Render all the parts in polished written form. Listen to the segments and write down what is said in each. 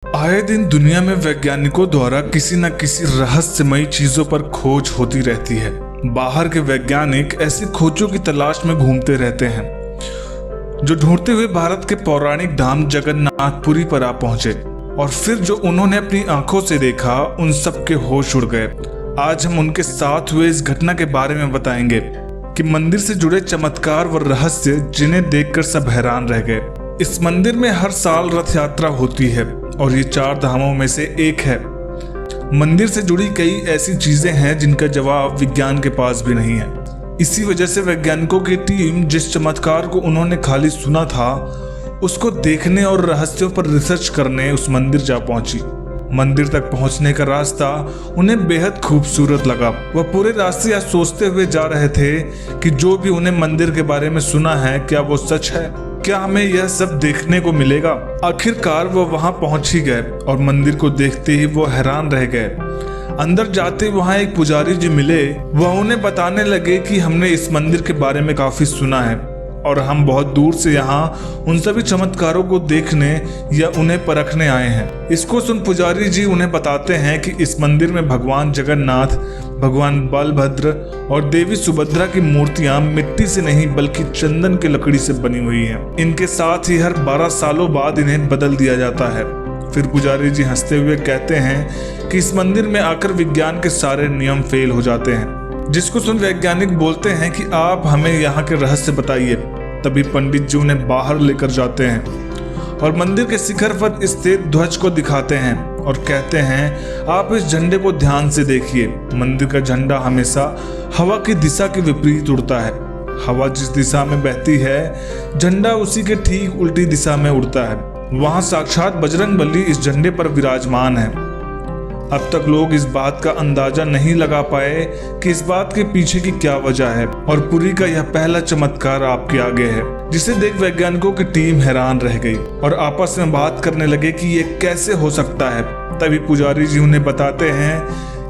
आए दिन दुनिया में वैज्ञानिकों द्वारा किसी न किसी रहस्यमयी चीजों पर खोज होती रहती है। बाहर के वैज्ञानिक ऐसी खोजों की तलाश में घूमते रहते हैं, जो ढूंढते हुए भारत के पौराणिक धाम जगन्नाथपुरी पर आ पहुंचे और फिर जो उन्होंने अपनी आंखों से देखा उन सब के होश उड़ गए। आज हम उनके साथ हुए इस घटना के बारे में बताएंगे कि मंदिर से जुड़े चमत्कार व रहस्य जिन्हें देखकर सब हैरान रह गए। इस मंदिर में हर साल रथ यात्रा होती है और ये 4 धामों में से एक है। मंदिर से जुड़ी कई ऐसी चीजें हैं जिनका जवाब विज्ञान के पास भी नहीं है। इसी वजह से वैज्ञानिकों की टीम जिस चमत्कार को उन्होंने खाली सुना था उसको देखने और रहस्यों पर रिसर्च करने उस मंदिर जा पहुंची। मंदिर तक पहुंचने का रास्ता उन्हें बेहद खूबसूरत लगा। वह पूरे रास्ते यह सोचते हुए जा रहे थे कि जो भी उन्हें मंदिर के बारे में सुना है क्या वो सच है, क्या हमें यह सब देखने को मिलेगा। आखिरकार वो वहां पहुंच ही गए और मंदिर को देखते ही वो हैरान रह गए। अंदर जाते वहां एक पुजारी जी मिले। वह उन्हें बताने लगे कि हमने इस मंदिर के बारे में काफी सुना है और हम बहुत दूर से यहाँ उन सभी चमत्कारों को देखने या उन्हें परखने आए हैं। इसको सुन पुजारी जी उन्हें बताते हैं कि इस मंदिर में भगवान जगन्नाथ, भगवान बलभद्र और देवी सुभद्रा की मूर्तियां मिट्टी से नहीं बल्कि चंदन की लकड़ी से बनी हुई हैं। इनके साथ ही हर 12 सालों बाद इन्हें बदल दिया जाता है। फिर पुजारी जी हंसते हुए कहते हैं कि इस मंदिर में आकर विज्ञान के सारे नियम फेल हो जाते हैं। जिसको सुन वैज्ञानिक बोलते हैं कि आप हमें यहाँ के रहस्य बताइए। तभी पंडित जी उन्हें बाहर लेकर जाते हैं और मंदिर के शिखर पर स्थित ध्वज को दिखाते हैं और कहते हैं आप इस झंडे को ध्यान से देखिए। मंदिर का झंडा हमेशा हवा की दिशा के विपरीत उड़ता है। हवा जिस दिशा में बहती है झंडा उसी के ठीक उल्टी दिशा में उड़ता है। वहां साक्षात बजरंगबली इस झंडे पर विराजमान है। अब तक लोग इस बात का अंदाजा नहीं लगा पाए कि इस बात के पीछे की क्या वजह है और पुरी का यह पहला चमत्कार आपके आगे है, जिसे देख वैज्ञानिकों की टीम हैरान रह गई और आपस में बात करने लगे कि ये कैसे हो सकता है। तभी पुजारी जी उन्हें बताते हैं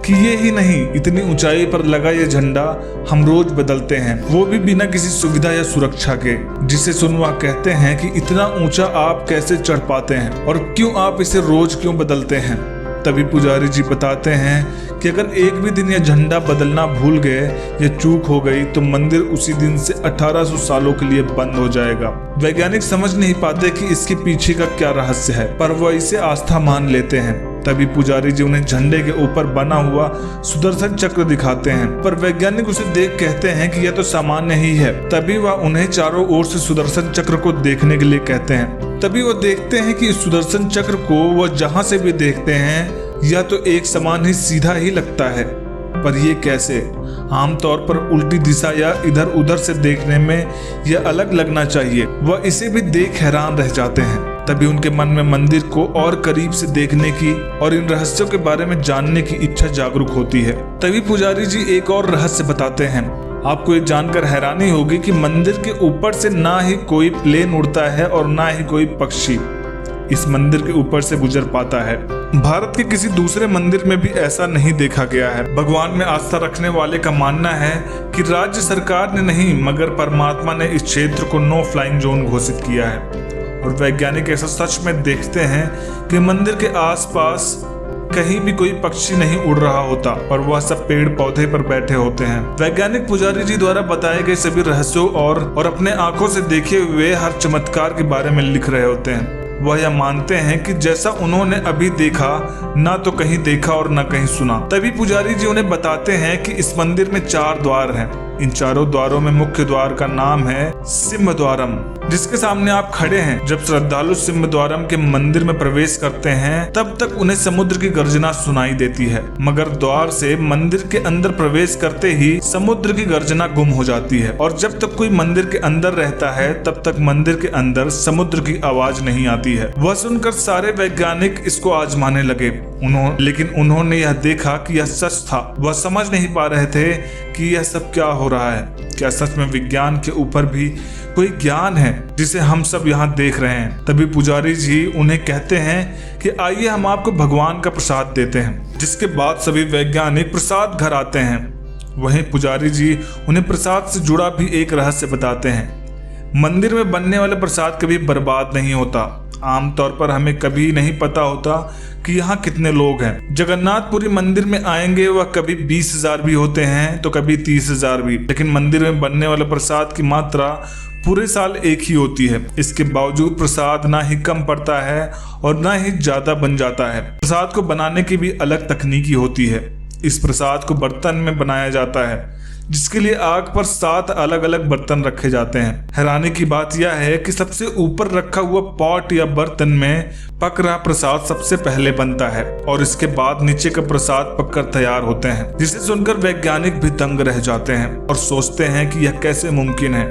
कि ये ही नहीं, इतनी ऊंचाई पर लगा ये झंडा हम रोज बदलते हैं, वो भी बिना किसी सुविधा या सुरक्षा के। जिसे सुन वह कहते हैं कि इतना ऊंचा आप कैसे चढ़ पाते हैं और क्यों आप इसे रोज क्यों बदलते हैं। तभी पुजारी जी बताते हैं कि अगर एक भी दिन यह झंडा बदलना भूल गए या चूक हो गई तो मंदिर उसी दिन से 1800 सालों के लिए बंद हो जाएगा। वैज्ञानिक समझ नहीं पाते कि इसके पीछे का क्या रहस्य है, पर वह इसे आस्था मान लेते हैं। तभी पुजारी जी उन्हें झंडे के ऊपर बना हुआ सुदर्शन चक्र दिखाते हैं, पर वैज्ञानिक उसे देख कहते हैं कि यह तो सामान्य ही है। तभी वह उन्हें चारों ओर से सुदर्शन चक्र को देखने के लिए कहते हैं। तभी वो देखते हैं कि इस सुदर्शन चक्र को वह जहां से भी देखते हैं यह तो एक समान ही सीधा ही लगता है, पर ये कैसे? आमतौर पर उल्टी दिशा या इधर उधर से देखने में यह अलग लगना चाहिए। वह इसे भी देख हैरान रह जाते हैं। तभी उनके मन में मंदिर को और करीब से देखने की और इन रहस्यों के बारे में जानने की इच्छा जागरूक होती है। तभी पुजारी जी एक और रहस्य बताते हैं। आपको ये जानकर हैरानी होगी कि मंदिर के ऊपर से ना ही कोई प्लेन उड़ता है और ना ही कोई पक्षी इस मंदिर के ऊपर से गुजर पाता है। भारत के किसी दूसरे मंदिर में भी ऐसा नहीं देखा गया है। भगवान में आस्था रखने वाले का मानना है कि राज्य सरकार ने नहीं मगर परमात्मा ने इस क्षेत्र को नो फ्लाइंग जोन घोषित किया है और वैज्ञानिक ऐसा सच में देखते हैं कि मंदिर के आसपास कहीं भी कोई पक्षी नहीं उड़ रहा होता और वह सब पेड़ पौधे पर बैठे होते हैं। वैज्ञानिक पुजारी जी द्वारा बताए गए सभी रहस्यों और अपने आंखों से देखे हुए हर चमत्कार के बारे में लिख रहे होते हैं। वह यह मानते हैं कि जैसा उन्होंने अभी देखा ना तो कहीं देखा और ना कहीं सुना। तभी पुजारी जी उन्हें बताते हैं कि इस मंदिर में 4 द्वार हैं। इन चारों द्वारों में मुख्य द्वार का नाम है सिंह द्वारम, जिसके सामने आप खड़े हैं। जब श्रद्धालु सिंह द्वारम के मंदिर में प्रवेश करते हैं तब तक उन्हें समुद्र की गर्जना सुनाई देती है, मगर द्वार से मंदिर के अंदर प्रवेश करते ही समुद्र की गर्जना गुम हो जाती है और जब तक कोई मंदिर के अंदर रहता है तब तक मंदिर के अंदर समुद्र की आवाज नहीं आती है। वह सुनकर सारे वैज्ञानिक इसको आजमाने लगे। लेकिन उन्होंने यह देखा कि यह सच था। वह समझ नहीं पा रहे थे कि यह सब क्या हो रहा है। क्या सच में विज्ञान के ऊपर भी कोई ज्ञान है जिसे हम सब यहाँ देख रहे हैं? तभी पुजारी जी उन्हें कहते हैं कि आइए हम आपको भगवान का प्रसाद देते हैं। जिसके बाद सभी वैज्ञानिक प्रसाद घर आते हैं। वहीं पुजारी जी उन्हें प्रसाद से जुड़ा भी एक रहस्य बताते हैं। मंदिर में बनने वाला प्रसाद कभी बर्बाद नहीं होता। आमतौर पर हमें कभी नहीं पता होता कि यहाँ कितने लोग हैं। जगन्नाथपुरी मंदिर में आएंगे वह कभी 20,000 भी होते हैं तो कभी 30,000 भी, लेकिन मंदिर में बनने वाला प्रसाद की मात्रा पूरे साल एक ही होती है। इसके बावजूद प्रसाद ना ही कम पड़ता है और ना ही ज्यादा बन जाता है। प्रसाद को बनाने की भी अलग तकनीकी होती है। इस प्रसाद को बर्तन में बनाया जाता है, जिसके लिए आग पर 7 अलग अलग बर्तन रखे जाते हैं। हैरानी की बात यह है कि सबसे ऊपर रखा हुआ पॉट या बर्तन में पक रहा प्रसाद सबसे पहले बनता है और इसके बाद नीचे का प्रसाद पककर तैयार होते हैं, जिसे सुनकर वैज्ञानिक भी दंग रह जाते हैं और सोचते हैं कि यह कैसे मुमकिन है।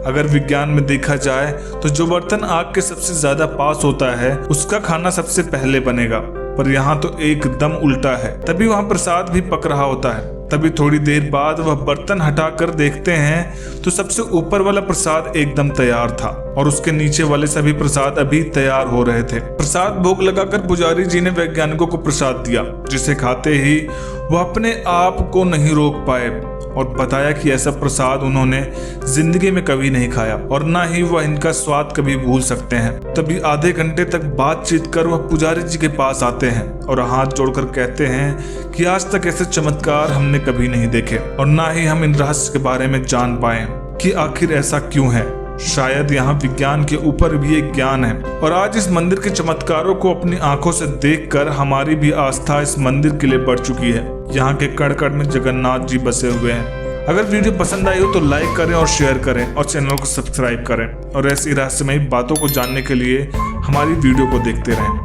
अगर विज्ञान में देखा जाए तो जो बर्तन आग के सबसे ज्यादा पास होता है उसका खाना सबसे पहले बनेगा, पर यहाँ तो एकदम उल्टा है। तभी वहाँ प्रसाद भी पक रहा होता है। तभी थोड़ी देर बाद वह बर्तन हटाकर देखते हैं तो सबसे ऊपर वाला प्रसाद एकदम तैयार था और उसके नीचे वाले सभी प्रसाद अभी तैयार हो रहे थे। प्रसाद भोग लगाकर पुजारी जी ने वैज्ञानिकों को प्रसाद दिया, जिसे खाते ही वह अपने आप को नहीं रोक पाए और बताया कि ऐसा प्रसाद उन्होंने जिंदगी में कभी नहीं खाया और ना ही वह इनका स्वाद कभी भूल सकते हैं। तभी आधे घंटे तक बातचीत कर वह पुजारी जी के पास आते हैं और हाथ जोड़कर कहते हैं कि आज तक ऐसे चमत्कार हमने कभी नहीं देखे और ना ही हम इन रहस्य के बारे में जान पाए कि आखिर ऐसा क्यों है। शायद यहाँ विज्ञान के ऊपर भी एक ज्ञान है और आज इस मंदिर के चमत्कारों को अपनी आंखों से देखकर हमारी भी आस्था इस मंदिर के लिए बढ़ चुकी है। यहाँ के कण कण में जगन्नाथ जी बसे हुए हैं। अगर वीडियो पसंद आई हो तो लाइक करें और शेयर करें और चैनल को सब्सक्राइब करें और ऐसी रहस्यमयी बातों को जानने के लिए हमारी वीडियो को देखते रहें।